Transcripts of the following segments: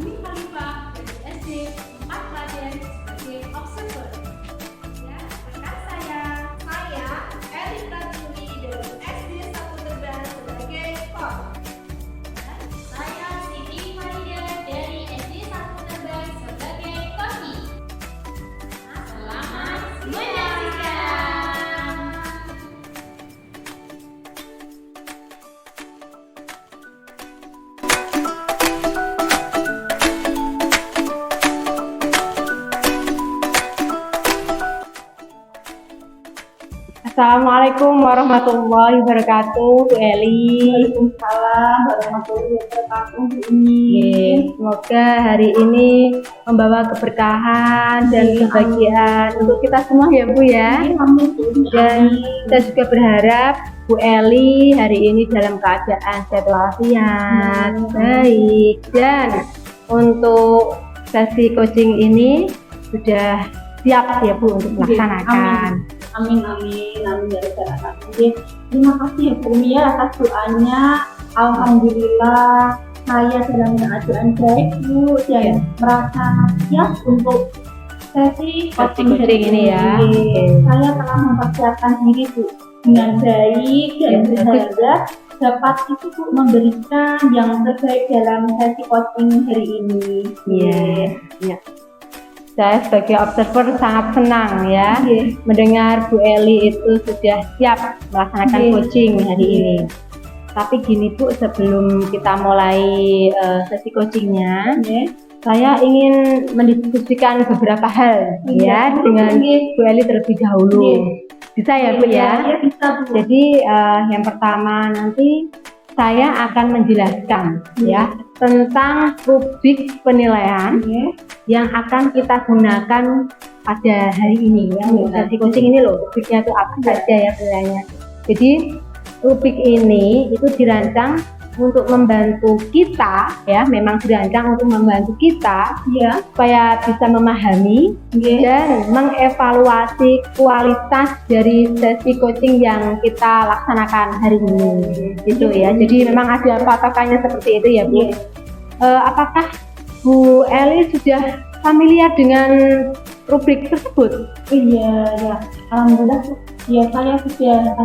Amin Khalifah dari SD 4 Klaten sebagai observer. Ya, rekan saya Eli Pratuli dari SD 1 Tegal sebagai coach. Dan saya Siti Farida dari SD 1 Tegal sebagai koki. Selamat menyaksikan. Assalamualaikum warahmatullahi wabarakatuh, Bu Eli. Waalaikumsalam warahmatullahi wabarakatuh, Bu Umi. Semoga hari ini membawa keberkahan dan kebahagiaan untuk kita semua ya Bu ya. Amin. Dan kita juga berharap Bu Eli hari ini dalam keadaan sehat walafiat, baik. Dan untuk sesi coaching ini sudah siap ya Bu untuk melaksanakan. Amin ya rabbal alamin. Terima kasih ya Bu Umi ya atas doanya. Alhamdulillah saya dalam keadaan baik Bu dan merasa siap untuk sesi Coaching ini ya. Saya telah mempersiapkan diri Bu dengan baik dan berharap dapat itu Bu memberikan yang terbaik dalam sesi coaching hari ini. Iya. Saya sebagai observer sangat senang ya mendengar Bu Eli itu sudah siap melaksanakan coaching hari ini. Tapi gini Bu, sebelum kita mulai sesi coachingnya, saya ingin mendiskusikan beberapa hal ya dengan Bu Eli terlebih dahulu. Bisa ya Bu ya? Bisa Bu. Jadi yang pertama nanti saya akan menjelaskan ya tentang rubrik penilaian yang akan kita gunakan pada hari ini ya. Sesi coaching ini loh, rubriknya itu apa saja ya penilaiannya. Jadi rubrik ini itu dirancang untuk membantu kita ya, memang dirancang untuk membantu kita Ya. supaya bisa memahami dan mengevaluasi kualitas dari sesi coaching yang kita laksanakan hari ini gitu ya. Jadi memang ada patokannya seperti itu ya Bu. Apakah Bu Eli sudah familiar dengan rubrik tersebut? Iya, ya. Alhamdulillah ya, saya sudah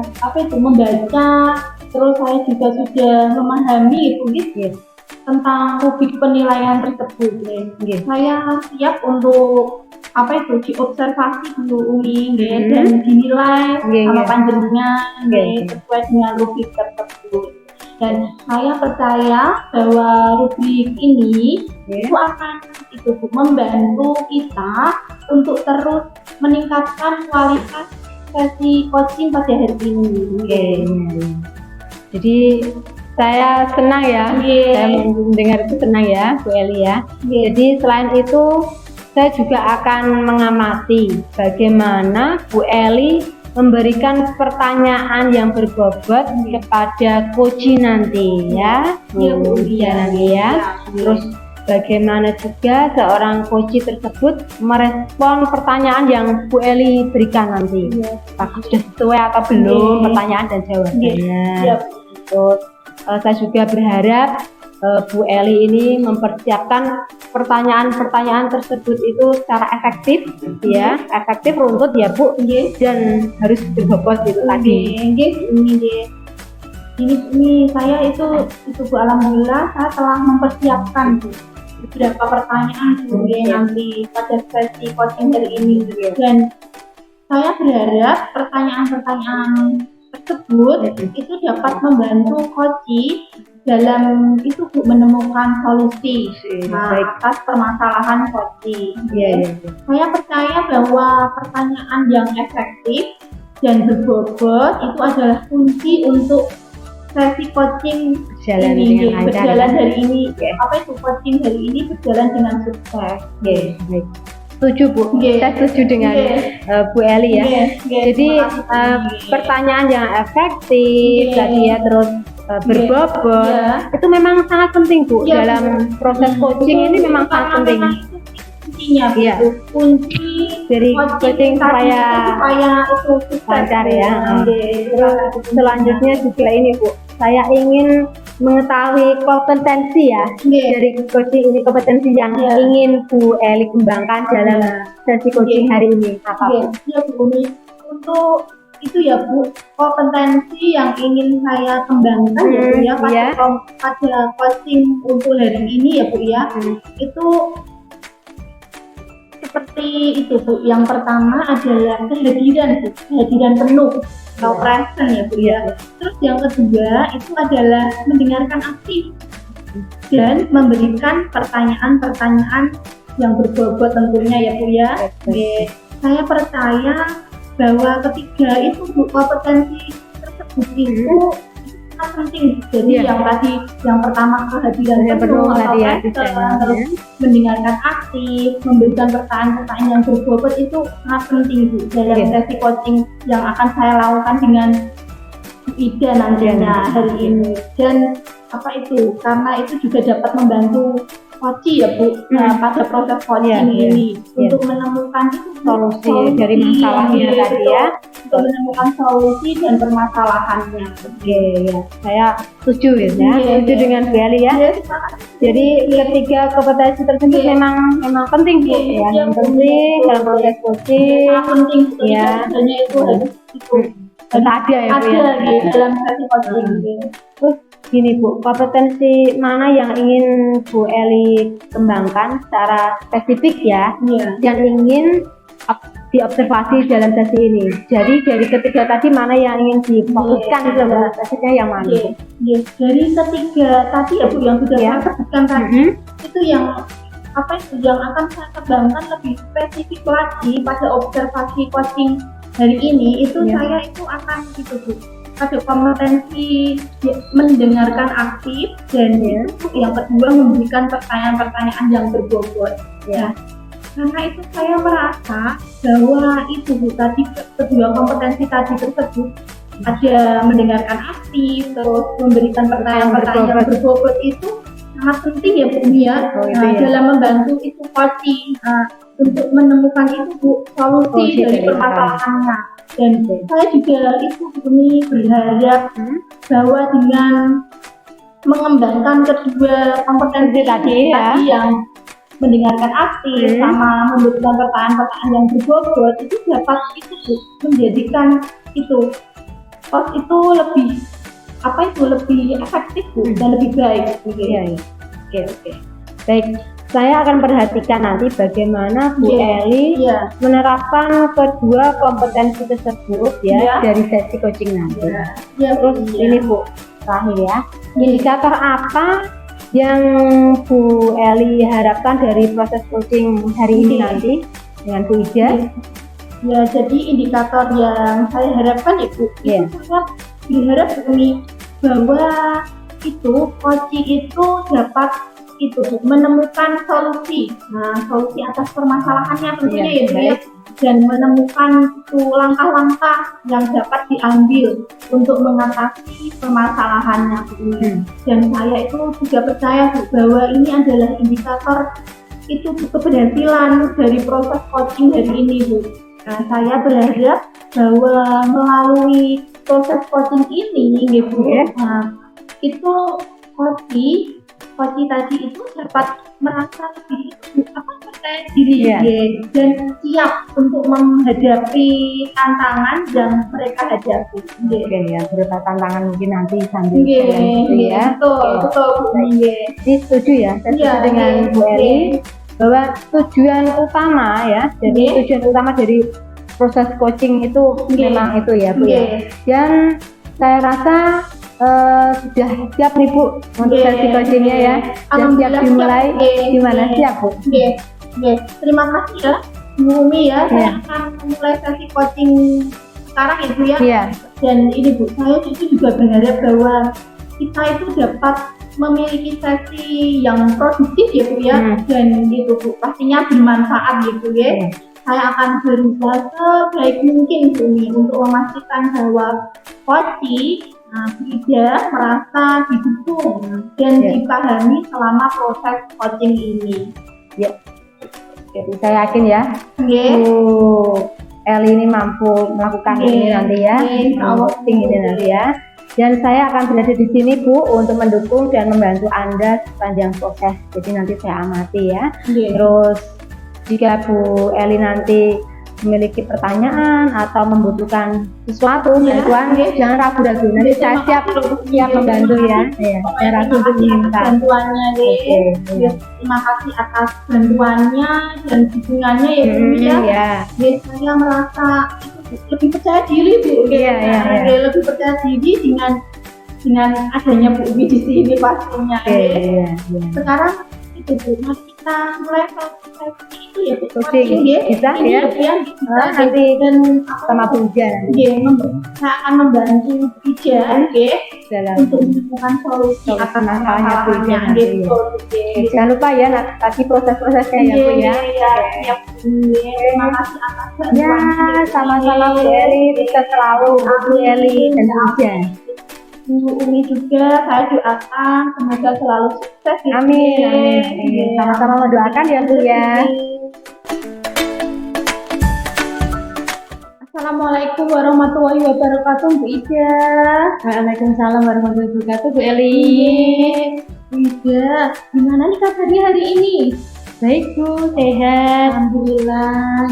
membaca, terus saya juga sudah memahami tentang rubrik penilaian tersebut. Saya siap untuk diobservasi dulu Umi dan dinilai sama panjenengan sesuai dengan rubrik tersebut. Dan saya percaya bahwa rubrik ini itu akan membantu kita untuk terus meningkatkan kualitas sesi coaching pada hari ini. Jadi saya senang ya, saya mendengar itu senang ya Bu Eli ya. Jadi selain itu saya juga akan mengamati bagaimana Bu Eli memberikan pertanyaan yang berbobot kepada coaching nanti ya. Nanti ya. Terus bagaimana juga seorang coach tersebut merespon pertanyaan yang Bu Eli berikan nanti. Apakah sudah sesuai atau belum pertanyaan dan jawabannya. Terus saya juga berharap Bu Eli ini mempersiapkan pertanyaan-pertanyaan tersebut itu secara efektif ya, efektif, runtut ya Bu, dan harus berbobot itu tadi. Ini saya itu Bu, alhamdulillah saya telah mempersiapkan beberapa pertanyaan nanti pada sesi coaching hari ini, dan saya berharap pertanyaan-pertanyaan tersebut itu dapat membantu coach dalam Bu menemukan solusi atas permasalahan coach. Saya percaya bahwa pertanyaan yang efektif dan berbobot itu adalah kunci untuk sesi coaching berjalan hari ini. Coaching hari ini berjalan dengan sukses. Setuju Bu, saya setuju dengan Bu Eli ya. Jadi pertanyaan yang efektif tadi ya, terus berbobot itu memang sangat penting Bu dalam proses coaching ini, memang sangat penting. Kuncinya kunci dari coaching supaya itu lancar ya. Terus selanjutnya juga ini Bu, saya ingin mengetahui kompetensi ya Nggih. dari coaching ini, kompetensi yang Iya. ingin Bu Eli kembangkan dalam sesi coaching hari ini apa Oke, Bu? ya Bu Umi. Untuk itu ya Bu, kompetensi yang ingin saya kembangkan ya Bu ya pada, iya. pada coaching untuk hari ini ya Bu ya, itu seperti itu Bu. Yang pertama adalah kehadiran Bu, kehadiran penuh atau present ya Bu ya. Terus yang kedua itu adalah mendengarkan aktif dan memberikan pertanyaan-pertanyaan yang berbobot tentunya ya Bu ya. Oke. Saya percaya bahwa ketiga itu Bu, kompetensi tersebut itu sangat penting. Jadi Iya. yang tadi yang pertama kehadiran Yang penuh penuh atau tadi ya, present, desainnya. terus mendengarkan aktif, memberikan pertanyaan-pertanyaan yang berbobot itu sangat penting Bu dalam Iya. sesi coaching yang akan saya lakukan dengan Bu Ida nantinya hari ini. Dan apa itu? Karena itu juga dapat membantu coach ya Bu pada proses coaching Iya, ini iya. untuk menemukan itu Solusi dari masalahnya yang tadi ya. untuk menemukan solusi dan permasalahannya. Oke ya, saya setuju ya, Iya, setuju iya. dengan Bu Eli ya. Iya, terima kasih. Jadi ketiga kompetensi tersebut Iya. memang penting Bu Iya, ya, iya, yang penting betul. dalam proses coaching Sangat penting Iya. sebenarnya itu harus itu harus ada ya Bu ada ya. di dalam sesi coaching. Terus gini Bu, kompetensi mana yang ingin Bu Eli kembangkan secara spesifik ya, Iya. yang ingin diobservasi dalam sesi ini. Jadi dari ketiga tadi mana yang ingin difokuskan Iya. itu loh, spesifiknya yang mana? Iya. Iya. Dari ketiga tadi ya Bu yang sudah Iya. saya sebutkan tadi itu yang apa itu yang akan saya kembangkan lebih spesifik lagi pada observasi coaching hari ini itu Iya. saya itu akan itu Bu ada kompetensi mendengarkan aktif dan itu yang kedua memberikan pertanyaan-pertanyaan yang berbobot ya. Karena itu saya merasa bahwa itu Bu tadi kedua kompetensi tadi tersebut ada mendengarkan aktif terus memberikan pertanyaan-pertanyaan yang berbobot itu sangat penting ya Bu ya. Oh, itu ya. Dalam membantu itu coaching untuk menemukan itu Bu solusi dari permasalahannya. Dan saya juga itu ini berharap bahwa dengan mengembangkan kedua kompetensi tadi ya. yang mendengarkan aktif sama memberikan pertanyaan-pertanyaan yang berbobot itu dapat itu Bu, menjadikan itu coach itu lebih apa itu lebih efektif Bu dan lebih baik. Iya, iya. Oke. Baik, saya akan perhatikan nanti bagaimana Bu Iya. Eli Iya. menerapkan kedua kompetensi tersebut ya Iya. dari sesi coaching nanti. Ya, Terus ini Bu, terakhir ya, indikator apa yang Bu Eli harapkan dari proses coaching hari ini Iya. nanti dengan Bu Ida? Ya, jadi indikator yang saya harapkan ya Bu, Iya. itu saya berharap ini bahwa itu coaching itu dapat itu Bu, menemukan solusi. Nah, solusi atas permasalahannya tentunya Iya, ya Bu ya. baik. Dan menemukan itu langkah-langkah yang dapat diambil untuk mengatasi permasalahannya Bu. Dan saya itu juga percaya Bu bahwa ini adalah indikator itu keberhasilan dari proses coaching hari ini Bu. Nah, saya berharap bahwa melalui proses coaching ini Bu, nah, itu coach tadi itu dapat merasa lebih percaya diri Iya. dan siap untuk menghadapi tantangan yang mereka hadapi. Oke ya, berupa tantangan mungkin nanti sambil Iya, jalan gitu ya. betul, Oke. betul Bu. Iya. Jadi setuju ya, saya setuju Iya, dengan iya, Bu Eli iya. bahwa tujuan utama ya, jadi Iya. tujuan utama dari proses coaching itu Iya. memang itu ya Bu ya. Iya. Dan saya rasa sudah siap nih Bu untuk Iya. sesi coachingnya ya, dan siap Alhamdulillah dimulai. siap. Iya. Gimana Iya. siap Bu? Oke, oke. Terima kasih ya Bu Umi ya. Iya. Saya akan memulai sesi coaching sekarang ya Bu ya. Iya. Dan ini Bu, saya itu juga berharap bahwa kita itu dapat memiliki sesi yang produktif ya Bu ya. Dan itu Bu, pastinya bermanfaat gitu ya. Iya. Saya akan berusaha sebaik mungkin Bu Umi untuk memastikan bahwa coaching Bu Ida merasa didukung dan Iya. dipahami selama proses coaching ini. Jadi saya yakin ya, Oke. Bu Eli ini mampu melakukan Iya. ini nanti ya, Iya, insya Allah. coaching ini nanti ya. Dan saya akan berada di sini Bu untuk mendukung dan membantu Anda sepanjang proses. Jadi nanti saya amati ya. Terus jika Bu Eli nanti memiliki pertanyaan atau membutuhkan sesuatu bantuan, jangan ragu-ragu. Nanti saya siap membantu ya. Saya ragu untuk meminta bantuannya terima kasih atas bantuannya dan dukungannya ya Bu ya. Saya merasa lebih percaya diri Bu. Lebih percaya diri dengan adanya Bu Umi di sini pastinya. Sekarang itu Bu, mari kita mulai itu ya Bu. Bisa ya. Nanti dan sama Bu Ija. Saya akan membantu Bu Ija untuk menemukan solusi atas masalahnya Bu Ija. Jangan lupa ya tadi proses-prosesnya ya Bu ya. Terima kasih atas bantuannya. Sama-sama Bu Eli, bisa selalu Bu Eli dan Bu Ija. Bu Umi juga saya doakan semoga selalu sukses. Amin. Sama-sama mendoakan ya Bu ya. Assalamualaikum warahmatullahi wabarakatuh Bu Ija. Waalaikumsalam warahmatullahi wabarakatuh Bu Eli. Bu Ija, gimana nih kabarnya hari ini? Baik Bu, sehat. Alhamdulillah.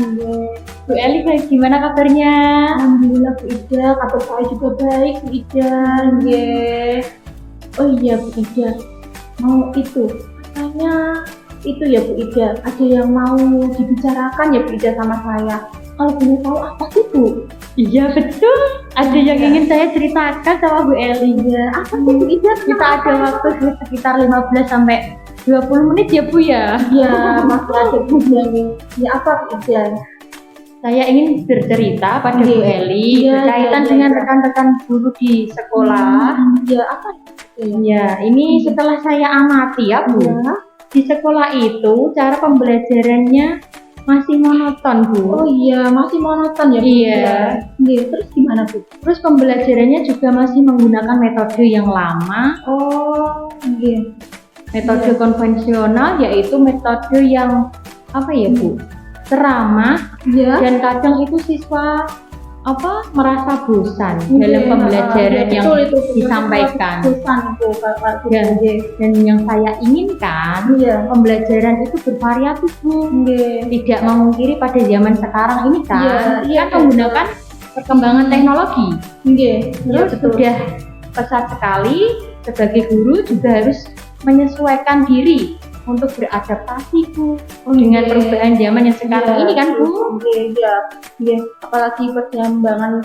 Bu Eli baik, gimana kabarnya? Alhamdulillah Bu Ija, kabar saya juga baik Bu Ija. Oh iya Bu Ija, mau itu katanya itu ya Bu Ija, ada yang mau dibicarakan ya Bu Ija sama saya. Kalau boleh tahu apa sih Bu? Iya betul, ada yang ingin saya ceritakan sama Bu Eli. Apa sih Bu Ija? Kita ada waktu sekitar 15 sampai 20 menit ya Bu ya? Iya, masih ada Bu nih. Ya apa Bu Ija? Saya ingin bercerita pada Bu Eli berkaitan dengan rekan-rekan guru di sekolah. Apa? Ya, ini setelah saya amati ya Bu. Di sekolah itu cara pembelajarannya masih monoton Bu. Oh iya, masih monoton ya Bu. Iya. Terus gimana Bu? Terus pembelajarannya juga masih menggunakan metode yang lama. Oh iya. Metode konvensional, yaitu metode yang apa ya Bu? Ceramah. Dan kadang itu siswa merasa bosan dalam pembelajaran yang disampaikan. Dan yang saya inginkan pembelajaran itu bervariatif Bu. Tidak memungkiri pada zaman sekarang ini kan menggunakan perkembangan teknologi. Terus sudah pesat sekali sebagai guru juga harus menyesuaikan diri untuk beradaptasi Bu dengan perubahan zaman yang sekarang ini kan Bu. Apalagi perkembangan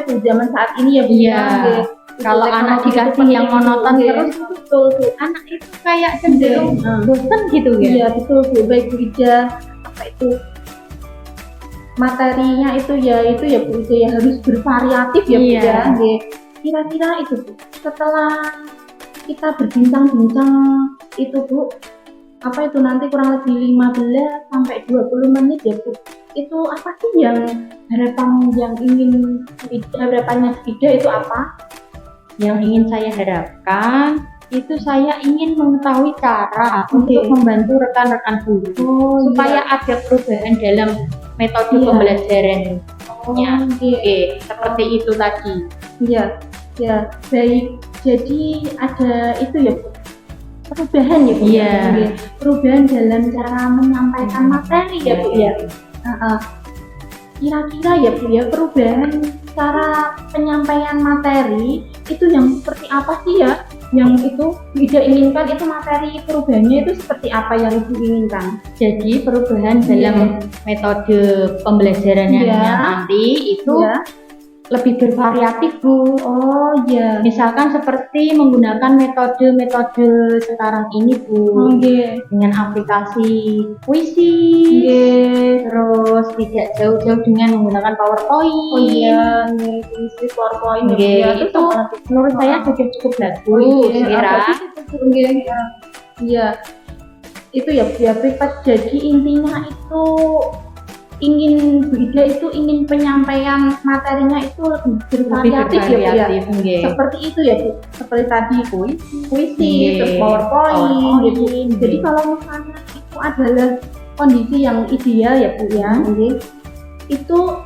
zaman saat ini ya Bu. Kalau anak dikasih yang monoton terus betul Bu. Anak itu kayak cenderung bosan gitu ya. Iya betul Bu. Baik Bu Ija, materinya itu ya Bu Ija ya harus bervariatif ya Bu ya. Kira-kira itu Bu, setelah kita berbincang-bincang itu Bu, nanti kurang lebih 15 sampai 20 menit ya Bu. Itu apa sih yang harapannya Ida itu apa? Yang ingin saya harapkan itu saya ingin mengetahui cara untuk membantu rekan-rekan guru supaya ada perubahan dalam metode pembelajaran. Seperti itu tadi. Ya, baik. Jadi ada itu ya Bu, perubahan ya Bu. Perubahan dalam cara menyampaikan materi ya Bu ya. Kira-kira ya Bu ya, perubahan cara penyampaian materi itu yang seperti apa sih ya? Yang itu tidak inginkan itu materi perubahannya itu seperti apa yang Ibu inginkan? Jadi perubahan dalam metode pembelajarannya nanti itu lebih bervariatif Bu. Misalkan seperti menggunakan metode-metode sekarang ini Bu, dengan aplikasi puisi, terus tidak jauh-jauh dengan menggunakan PowerPoint. Puisi PowerPoint. Itu menurut saya sudah cukup bagus. Itu ya privat. Jadi intinya itu Bu Ida itu ingin penyampaian materinya itu lebih bervariatif ya Bu ya. Seperti itu ya Bu. Seperti tadi puisi, terus PowerPoint gitu. Jadi kalau misalnya itu adalah kondisi yang ideal ya Bu ya. Itu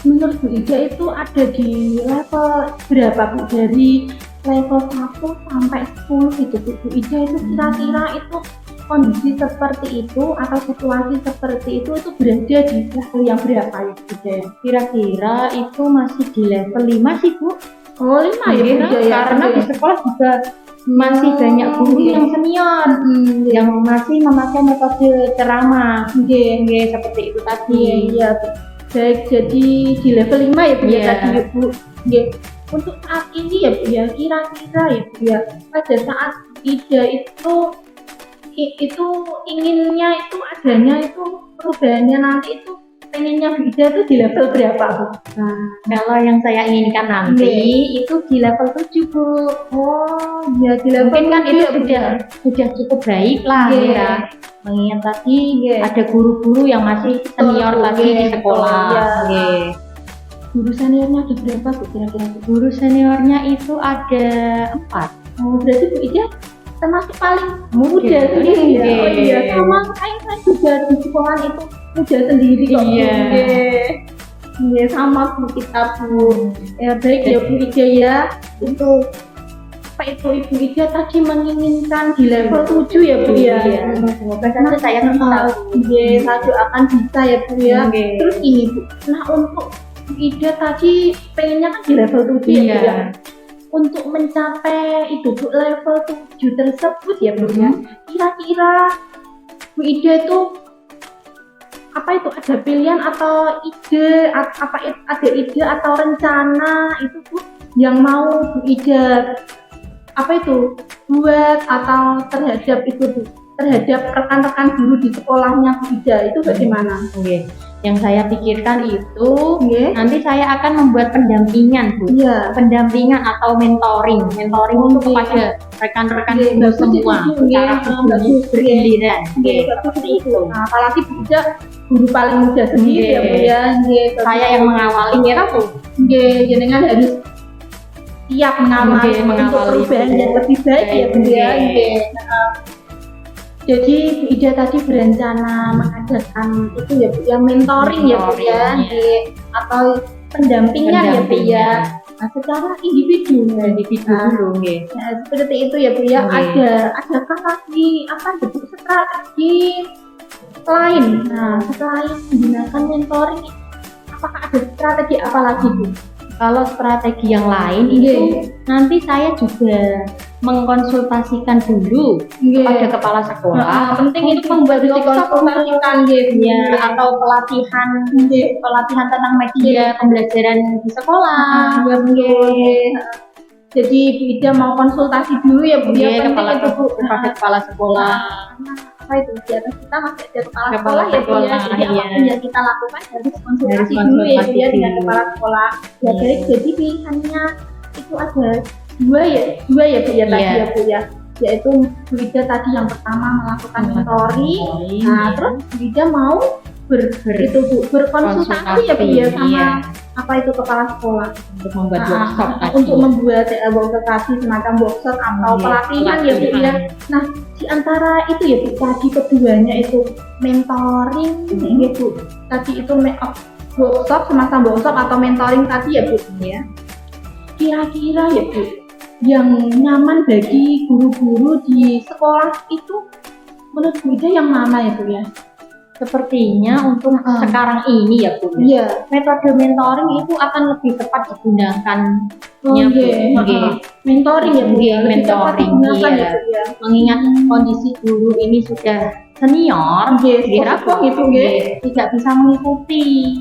menurut Bu Ida itu ada di level berapa Bu? Dari level 1 sampai 10 gitu Bu Ida itu kira-kira itu kondisi seperti itu atau situasi seperti itu berada di level yang berapa ya Bu Ida? Kira-kira itu masih di level 5 sih Bu. Oh 5 ya Bu Ida ya? Karena di sekolah juga masih banyak guru yang senior yang masih memakai metode ceramah. Seperti itu tadi. Iya. Baik, jadi di level 5 ya Bu ya tadi ya Bu. Untuk saat ini ya Bu ya, kira-kira ya Bu ya, pada saat Ida itu inginnya itu adanya itu perubahannya nanti itu pengennya Bu Ida itu di level berapa Bu? Nah, kalau yang saya inginkan nanti itu di level 7 Bu. Oh ya di level Mungkin kan 7 itu ya, sudah cukup baik lah ya. Mengingat tadi ada guru-guru yang masih senior tadi di sekolah. Guru seniornya ada berapa Bu kira-kira? Guru seniornya itu ada 4. Oh berarti Bu Ida termasuk paling muda sendiri ya? Oh iya, sama saya juga di sekolah itu muda sendiri kok. Iya sama Bu kita Bu. Ya baik ya Bu Ida ya. Itu apa itu Ibu Ida tadi menginginkan di level 7 ya Bu ya? Semoga saja saya saya doakan bisa ya Bu ya. Terus ini Bu, nah untuk Bu Ida tadi pengennya kan di level 7 ya Bu ya? Untuk mencapai itu Bu level 7 tersebut ya Bu ya, kira-kira Bu Ida itu apa itu ada pilihan atau ide ada ide atau rencana itu Bu yang mau Bu Ida apa itu buat atau terhadap itu Bu, terhadap rekan-rekan guru di sekolahnya Bu Ida itu bagaimana? Yang saya pikirkan itu nanti saya akan membuat pendampingan Bu. Pendampingan atau mentoring untuk kepada rekan-rekan guru semua secara bergiliran. Seperti itu. Nah, apalagi Bu Ida guru paling muda sendiri ya Bu ya. Saya yang mengawali ya Bu. Jenengan harus siap mengawali untuk perubahan yang lebih baik ya Bu ya. Jadi Bu Ida tadi berencana mengadakan itu ya Bu ya, mentoring ya Bu ya, atau pendampingan ya Bu ya. Nah, secara individu dulu Nah, seperti itu ya Bu ya. Adakah lagi apa Bu strategi lain? Nah, selain menggunakan mentoring, apakah ada strategi apa lagi Bu? Kalau strategi yang lain itu nanti saya juga mengkonsultasikan dulu kepada kepala sekolah. Penting itu membuat dikonsultasikan atau pelatihan tentang media pembelajaran di sekolah. Jadi Bu Ida mau konsultasi dulu ya Bu ya, kepada kepala sekolah. Apa itu di atas kita masih ada kepala sekolah ya Bu ya. Jadi apapun yang kita lakukan harus konsultasi dulu ya Bu ya dengan kepala sekolah. Ya baik, jadi pilihannya itu ada dua ya Bu ya tadi ya Bu ya. Yaitu Bu Ida tadi yang pertama melakukan mentoring. Nah terus Bu Ida mau berkonsultasi ya Bu ya sama apa itu kepala sekolah untuk membuat workshop untuk membuat workshop semacam workshop atau pelatihan ya Bu ya. Nah di antara itu ya Bu tadi keduanya itu mentoring ya Bu, tadi itu workshop semacam workshop atau mentoring tadi ya Bu ya. Kira-kira ya Bu yang nyaman bagi guru-guru di sekolah itu menurut Bu Ida yang mana ya Bu ya? Sepertinya untuk sekarang ini ya Bu. Metode mentoring itu akan lebih tepat digunakan. Mentoring ya Bu. Mentoring mengingat kondisi guru ini sudah senior, tidak bisa mengikuti.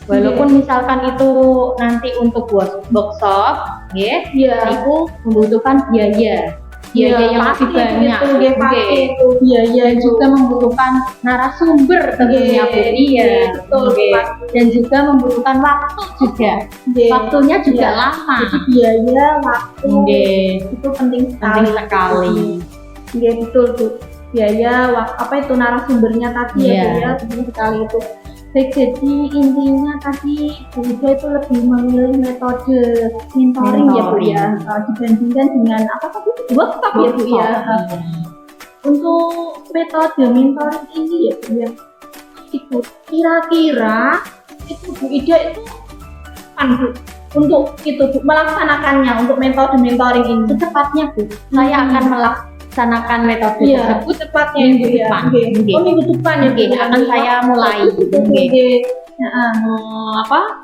Walaupun misalkan itu nanti untuk workshop, itu membutuhkan biaya yang lebih banyak, biaya juga membutuhkan narasumber tentunya Bu. Dan juga membutuhkan waktu juga. Waktunya juga lama. Jadi biaya, waktu itu penting sekali. Betul Bu. Biaya, apa itu narasumbernya tadi ya Bu ya, penting sekali itu. Baik, jadi intinya tadi Bu Ida itu lebih memilih metode mentoring ya Bu ya, dibandingkan dengan apa tadi workshop ya Bu ya. Untuk metode mentoring ini ya Bu ya, itu kira-kira itu Bu Ida itu kan Bu untuk itu Bu melaksanakannya untuk metode mentoring ini. Secepatnya Bu, saya akan melaksanakan metode Iya, tersebut cepatnya minggu Bu ya. depan. Oke. Oke. Oh minggu depan ya Bu. Oke, akan saya mulai. Oke. Heeh.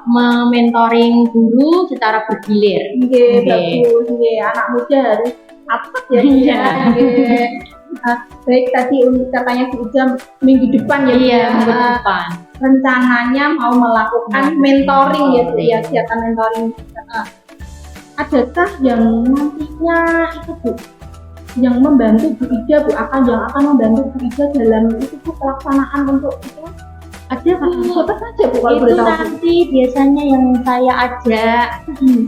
Mementoring guru secara bergilir. Oke, Oke. bagus. Oke, anak muda harus aktif ya Bu ya. Iya. Oke. Baik tadi untuk katanya Bu Ida minggu depan ya Bu Iya, ya. minggu depan. Rencananya mau melakukan mentoring ya Bu ya, kegiatan mentoring. Adakah yang nantinya itu Bu yang membantu Bu Ida yang akan membantu Bu Ida dalam itu Bu pelaksanaan untuk itu ada Bu siapa saja Bu kalau boleh Itu tahu Bu? nanti biasanya yang saya ajak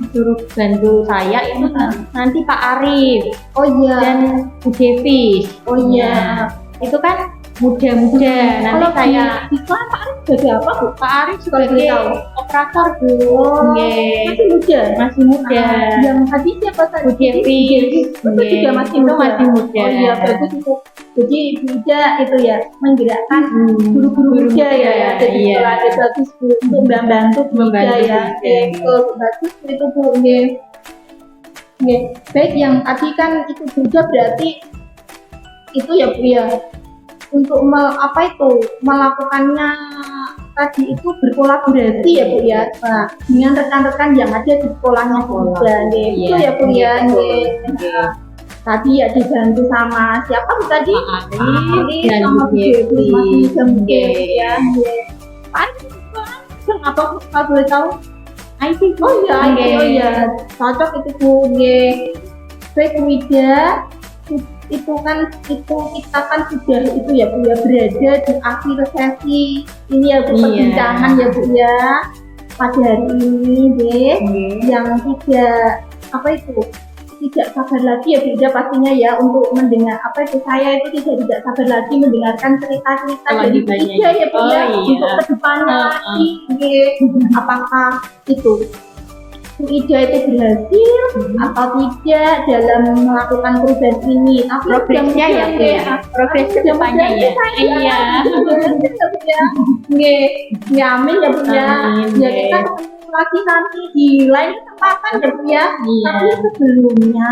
suruh bantu saya itu nanti Pak Arif Oh iya. dan Bu Devi. Oh iya. Itu kan muda-muda. Nanti Kalau saya di kelas Pak Arif sebagai apa Bu? Pak Arif Kalau boleh sebagai tahu. operator Bu. Oh, Nggih. masih muda. Masih muda. Yang tadi siapa tadi? Bu Devi. Itu juga masih Itu muda. masih muda. Oh iya bagus itu. Jadi Bu Ida itu ya menggerakkan guru-guru muda ya. Jadi Iya. sekolah ada bagus Bu untuk membantu Bu Ida Membantu ya. Bu Ida. Betul bagus itu Bu. Nggih. Nggih. Baik yang tadi kan itu juga berarti itu ya Bu ya. Untuk melakukannya tadi itu berkolaborasi ya Bu ya. Nah, dengan rekan-rekan yang ada di sekolahnya Bu Ida. Nggih. Iya. Itu ya Bu ya. Nggih. Nggih. Tadi ya dibantu sama siapa Bu tadi? Pak Arif dan Sama Bu Bu Devi Devi. masih bisa mungkin Nggih. ya. Pak Arif apa Bu kalau boleh tahu? IT Bu. Oh iya, Nggih. oh iya, cocok itu Bu. Nggih. Baik Bu Ida, itu kan kita kan sudah itu ya Bu ya berada di akhir sesi ini ya Bu Iya. perbincangan ya Bu ya pada hari ini deh yang tidak sabar lagi ya Bu Ida pastinya ya untuk mendengar saya itu tidak sabar lagi mendengarkan cerita-cerita dari Bu Selanjutnya. Ida ya Bu ya Oh, iya. untuk kedepannya lagi nggih. Apakah itu Bu Ida itu berhasil atau tidak dalam melakukan perubahan ini tapi Progresnya ya Bu ya. Progres kedepannya ya. Iya. Nggih, ya amin ya Bu ya. Amin, Ya nggih. kita ketemu lagi nanti di lain kesempatan ya Bu ya. Iya. Tapi sebelumnya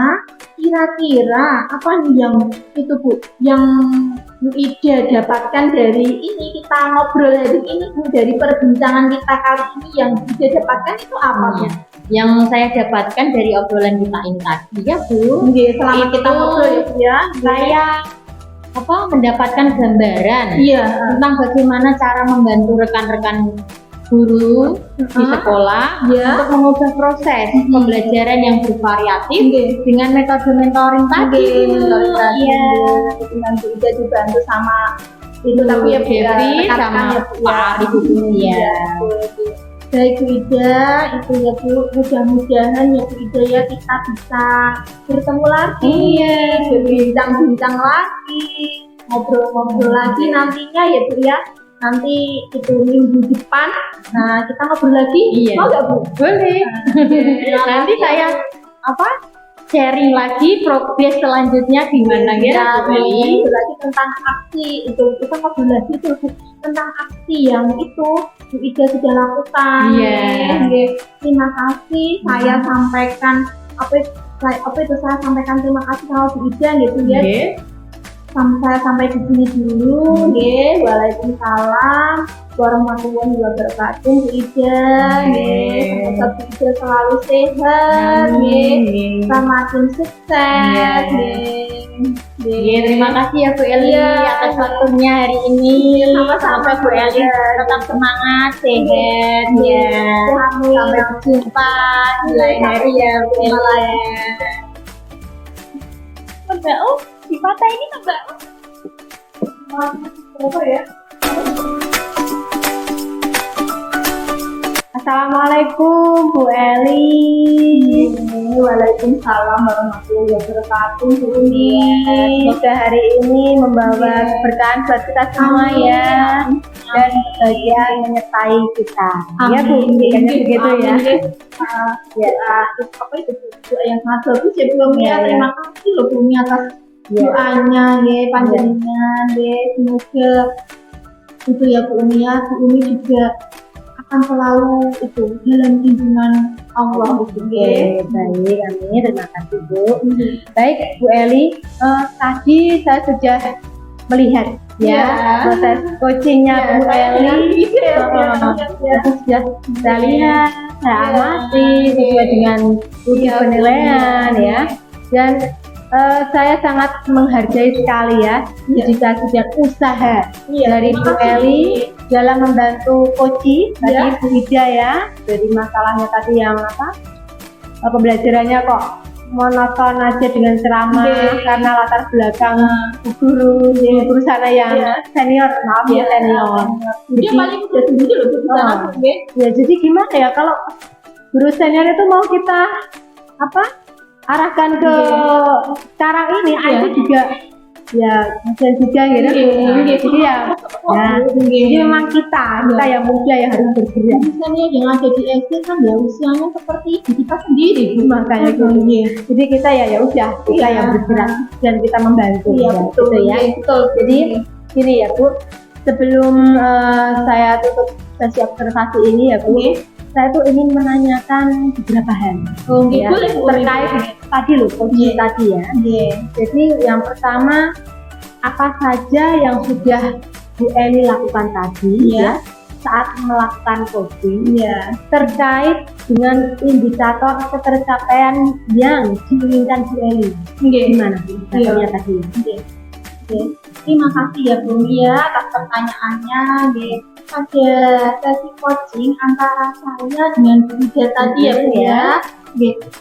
kira-kira apa nih yang itu Bu yang Bu Ida dapatkan dari ini kita ngobrol hari ini Bu dari perbincangan kita kali ini yang Bu Ida dapatkan itu apa Bu? Iya. Yang saya dapatkan dari obrolan kita ini tadi ya Bu, Nggih, selama Itu kita ngobrol ya Bu ya. saya mendapatkan gambaran Iya. tentang bagaimana cara membantu rekan-rekan guru di sekolah Ya. untuk mengubah proses pembelajaran yang bervariatif Nggih. dengan metode mentoring tadi. Iya. Dengan Bu Ida dibantu sama itu tapi ya Bu ya, Devi rekan-rekan sama ya, Bu, Pak Arif itu ya. Baik Bu Ida, itu ya Bu, mudah-mudahan ya Bu Ida ya kita bisa bertemu lagi, berbincang-bincang lagi, ngobrol-ngobrol lagi nantinya ya Bu ya. Nanti itu minggu depan, nah kita ngobrol lagi, Iya. mau nggak Bu? Boleh. Nanti saya sharing lagi progres selanjutnya gimana ya Bu Eli. Ngobrol lagi tentang aksi itu kita ngobrol lagi itu tentang aksi yang itu Bu Ida sudah lakukan. Iya. Nggih. Terima kasih saya sampaikan saya sampaikan terima kasih sama Bu Ida gitu ya. Oke. Saya sampai di sini dulu nggih. Waalaikumsalam warahmatullahi wabarakatuh Bu Ida nggih. Semoga Bu Ida selalu sehat nggih. Semakin sukses Iya, terima kasih ya Bu Eli Iya. atas waktunya hari ini. Sama-sama, Semoga Bu Eli tetap semangat, sehat ya. Amin. Sampai jumpa di lain hari ya Bu Eli. Mbak Oh, di mata ini Mbak berapa ya? Assalamualaikum Bu Eli. Waalaikumsalam warahmatullahi wabarakatuh. Bu Uni. Semoga hari ini membawa keberkahan buat kita semua ya, dan bahagia menyertai kita. Ya Bu, kayaknya begitu ya. Apa itu doa yang sangat bagus ya Bu Umi. Iya, iya. Terima kasih loh Bu Umi atas Iya. doanya ya, panjenengan ya. Semoga itu ya Bu Umi ya. Bu Umi juga akan selalu itu dalam lindungan Allah itu. Oke, baik, amin. Terima kasih Bu. Baik Bu Eli, tadi saya sudah melihat ya proses coachingnya Bu Eli. Sudah saya lihat, saya amati sesuai dengan uji penilaian ya. Dan saya sangat menghargai sekali ya jika sudah usaha dari Bu Eli dalam membantu coaching tadi Bu Ida ya, dari masalahnya tadi yang pembelajarannya kok monoton aja dengan ceramah karena latar belakang guru sana yang senior, maaf ya senior. Dia paling udah sendiri loh ya, jadi gimana ya kalau guru senior itu mau kita arahkan ke sekarang ini itu juga ya dan juga gitu. Jadi jadi memang kita yang muda yang harus bergerak. Misalnya yang ada di SD kan ya usianya seperti kita sendiri, makanya jadi kita ya udah kita yang bergerak dan kita membantu betul ya. Betul. Jadi gini ya Bu, sebelum saya tutup sesi observasi ini ya Bu, saya tuh ingin menanyakan beberapa hal terkait tadi loh coaching tadi ya. Jadi yang pertama, apa saja yang sudah Bu Eli lakukan tadi ya saat melakukan coaching terkait dengan indikator ketercapaian yang diinginkan Bu Eli. Gimana indikatornya tadi? Terima kasih ya Bu ya atas pertanyaannya. Pada sesi coaching antara saya dengan Bu Ida tadi ya Bu ya.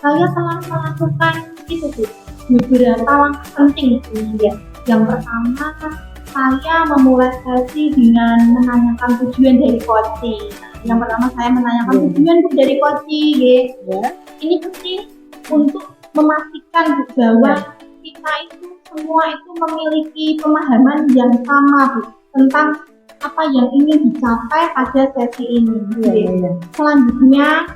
Saya telah melakukan itu Bu, beberapa langkah penting Bu ya. Yang pertama, saya memulai sesi dengan menanyakan tujuan dari coaching. Yang pertama saya menanyakan tujuan Bu dari coaching Ini penting untuk memastikan Bu bahwa kita itu semua itu memiliki pemahaman yang sama Bu tentang apa yang ingin dicapai pada sesi ini. Selanjutnya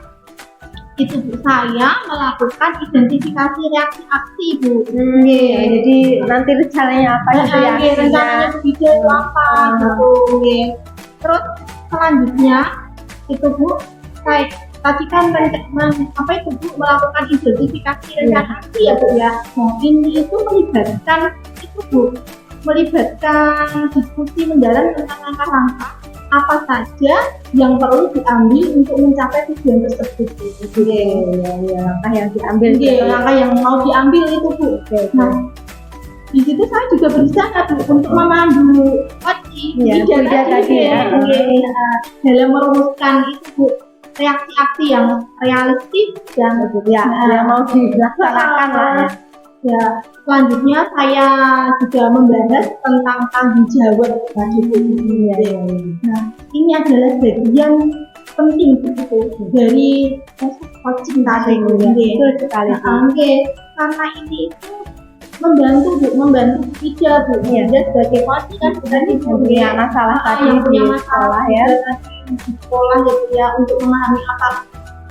itu Bu, saya melakukan identifikasi reaksi aksi Bu. Jadi nanti rencananya apa itu ya? Rencananya video itu apa gitu. Terus selanjutnya itu Bu, saya tadi kan melakukan identifikasi rencana aksi ya Bu ya. Ini itu melibatkan diskusi mendalam tentang langkah-langkah apa saja yang perlu diambil untuk mencapai tujuan tersebut. Langkah yang diambil. Langkah yang mau diambil itu Bu. Nah, di situ saya juga berusaha Bu untuk memandu coaching dalam merumuskan itu Bu reaksi aksi yang realistis dan yang mau dilaksanakan lah ya. Selanjutnya saya juga membahas tentang tanggung jawab bagi Nah, ini adalah bagian penting dari proses coaching tadi. Betul sekali. Karena ini itu membantu kita Bu. Sebagai coaching kan sudah punya masalah tadi di sekolah ya. Di sekolah ya untuk memahami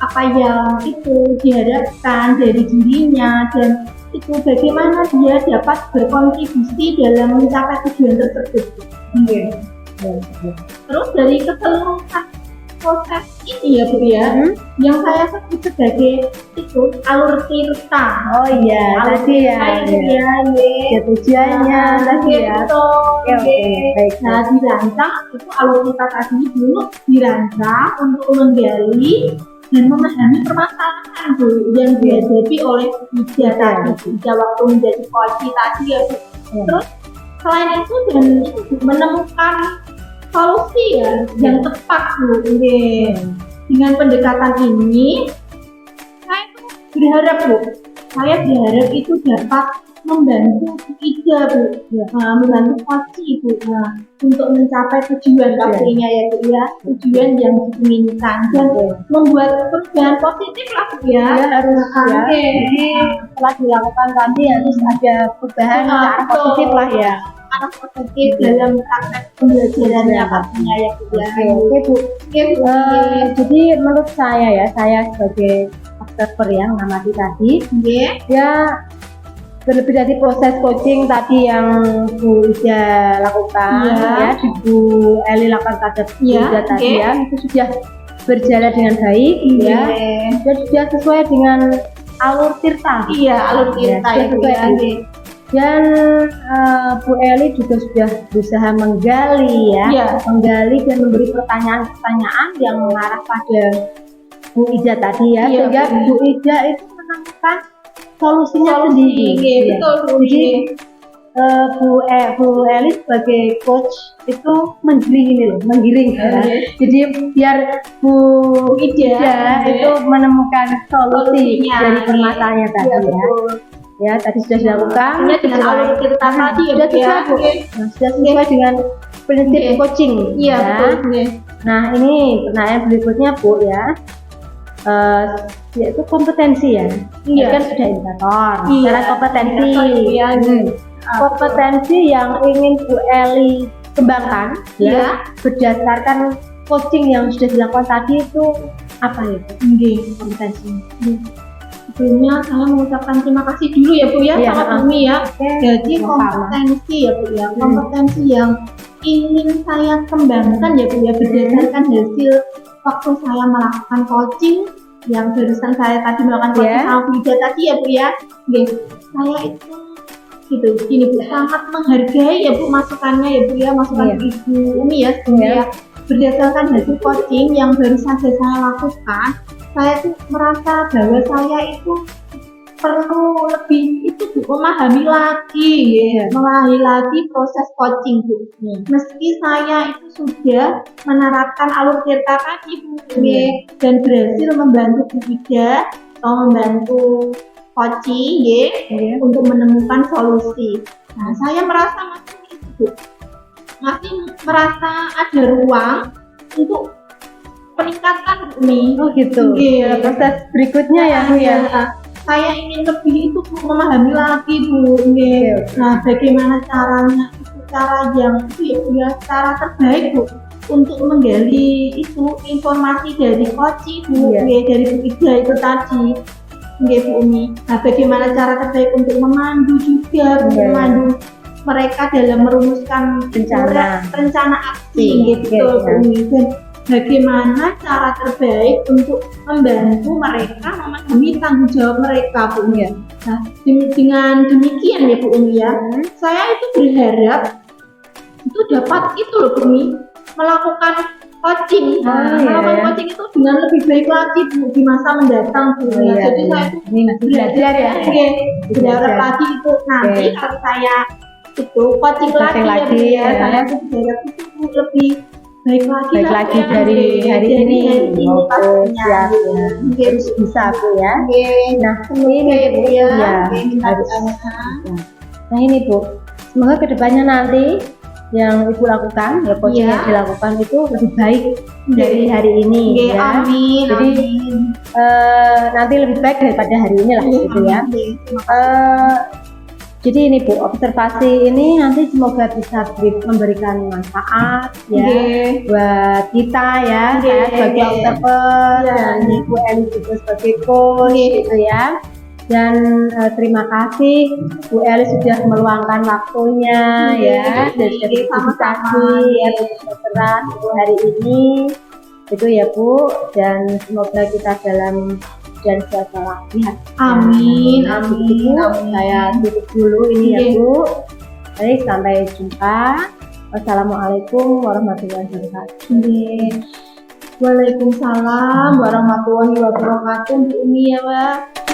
apa yang itu diharapkan dari dirinya dan itu bagaimana dia dapat berkontribusi dalam mencapai tujuan tersebut. Terus dari keseluruhan proses ini ya Bu ya, yang saya sebut sebagai itu alur cerita. Tadi ya. Tujuannya tadi ya. Baik. Nah, dirancang itu alur cerita tadi dulu dirancang untuk menggali dan memahami permasalahan Bu yang dihadapi oleh Ida tadi waktu menjadi coach tadi ya Bu. Terus selain itu dan itu menemukan solusi yang tepat Bu. Dengan pendekatan ini saya berharap itu dapat membantu Ida Bu, membantu coach Bu untuk mencapai tujuan pastinya ya Bu ya, tujuan yang diinginkan dan membuat perubahan positif lah Bu ya. Harus setelah dilakukan tadi harus ada perubahan secara positif lah ya. Positif dalam praktek pembelajarannya pastinya ya Bu ya. Bu. Jadi menurut saya sebagai observer yang mengamati tadi berlebih dari proses coaching tadi yang Bu Ida lakukan di Bu Eli lakukan pada Bu Ida tadi itu sudah berjalan dengan baik ya, Nggih. dan sudah sesuai dengan alur tirta. Iya, alur Ya, kita sudah itu sesuai. ya. Nggih. Dan Bu Eli juga sudah berusaha menggali ya, Iya. menggali dan memberi pertanyaan-pertanyaan yang mengarah pada Bu Ija tadi ya, Iya, sehingga betul. Bu Ija itu menemukan solusinya sendiri. Nggih, Ya. betul Bu. Jadi Bu Eli sebagai coach itu menggiring ya. Iya. Jadi biar Bu Ija, Ija iya. itu menemukan solusi Solusinya, dari iya. permasalahannya tadi Iya, ya. betul. Ya, tadi sudah dilakukan. Ini dengan alur kita tadi ya, sudah Bu, ya. sesuai, Bu. Nggih. Nah, sudah sesuai dengan prinsip Nggih. coaching. Iya, ya. betul. Nggih. Nah, ini pertanyaan berikutnya Bu ya. Yaitu kompetensi ya. Iya. Kan sudah indikator. Iya. Secara kompetensi. Indikator, iya. Kompetensi yang ingin Bu Eli kembangkan Iya. ya, berdasarkan coaching yang sudah dilakukan tadi itu apa itu Nggih. kompetensinya? Sebelumnya saya mengucapkan terima kasih dulu ya Bu ya Iya, sama Bumi ya. Oke. Jadi sama-sama. kompetensi ya Bu ya, kompetensi yang ingin saya kembangkan ya Bu ya berdasarkan hasil waktu saya melakukan coaching yang barusan saya tadi melakukan coaching Iya. sama Bu Ida tadi ya Bu ya. Nggih, saya itu gitu gini Bu, sangat menghargai ya Bu masukannya ya Bu ya, masukan Iya. Ibu Umi ya sebelumnya Iya. ya. Berdasarkan hasil coaching yang baru saja saya lakukan, saya tuh merasa bahwa saya itu perlu lebih itu Bu, memahami lagi ya, memahami lagi proses coaching Bu. Meski saya itu sudah menerapkan alur tirta tadi Bu, ya, dan berhasil membantu Bu Ida atau membantu coaching ya, Iya. untuk menemukan solusi. Nah, saya merasa masih itu Bu, masih merasa ada ruang untuk peningkatan Bu nih. Oh gitu. Iya. Proses berikutnya ya Bu ya. Saya ingin lebih itu Bu, memahami lagi Bu. Nggih. Oke. Nah, bagaimana caranya? Itu cara yang itu ya Bu ya, cara terbaik Bu untuk menggali itu informasi dari coaching Bu, Iya. ya, dari Bu Ida itu tadi. Nggih Bu Umi. Nah, bagaimana cara terbaik untuk memandu juga, Bu, Iya. memandu mereka dalam merumuskan rencana aksi, Iya, gitu iya, Bu iya. Umi. Dan bagaimana cara terbaik untuk membantu mereka memahami tanggung jawab mereka Bu Umi. Iya. Nah, dengan demikian ya Bu Umi ya, saya itu berharap itu dapat itu loh Bu Umi, melakukan coaching. Oh, iya, Melakukan ya. coaching itu dengan lebih baik lagi Bu di masa mendatang Bu. Oh, Ya, iya, jadi iya. saya itu Ini masih belajar ya. Oke, berharap Belajar. lagi itu nanti Oke. kalau saya itu coaching Coaching lagi, lagi, ya, ya. saya tuh berharap itu Bu, lebih baik lagi Baik lah, lagi ya, dari Oke, hari dari ini. hari ini Oke, pastinya. siap ya. Oke, Terus bisa Bu ya. Oke. Nah, Semoga ini ya Bu ya. Iya, Oke, minta harus. doanya. Nah ini Bu, semoga kedepannya nanti yang Ibu lakukan, ya coaching Iya. yang dilakukan itu lebih baik dari hari ini Oke, ya. amin. Jadi, amin. Nanti lebih baik daripada hari ini lah gitu ya. Oke, Jadi ini Bu, observasi ini nanti semoga bisa memberikan manfaat ya Oke. buat kita ya. Oke, Saya sebagai oke. observer Iya. dan Ibu Eli juga sebagai coach Oke. gitu ya. Dan terima kasih Bu Eli sudah meluangkan waktunya Oke, ya dan oke, sudah sama-sama. berdiskusi ya kedokteran untuk hari ini itu ya Bu, dan semoga kita dalam dan sehat walafiat. Amin, Nah, amin, begitu, Bu. amin. Saya tutup dulu ini ya Oke. Bu. Baik, sampai jumpa. Wassalamualaikum warahmatullahi wabarakatuh. Oke. Waalaikumsalam warahmatullahi wabarakatuh Bu Umi ya Mbak.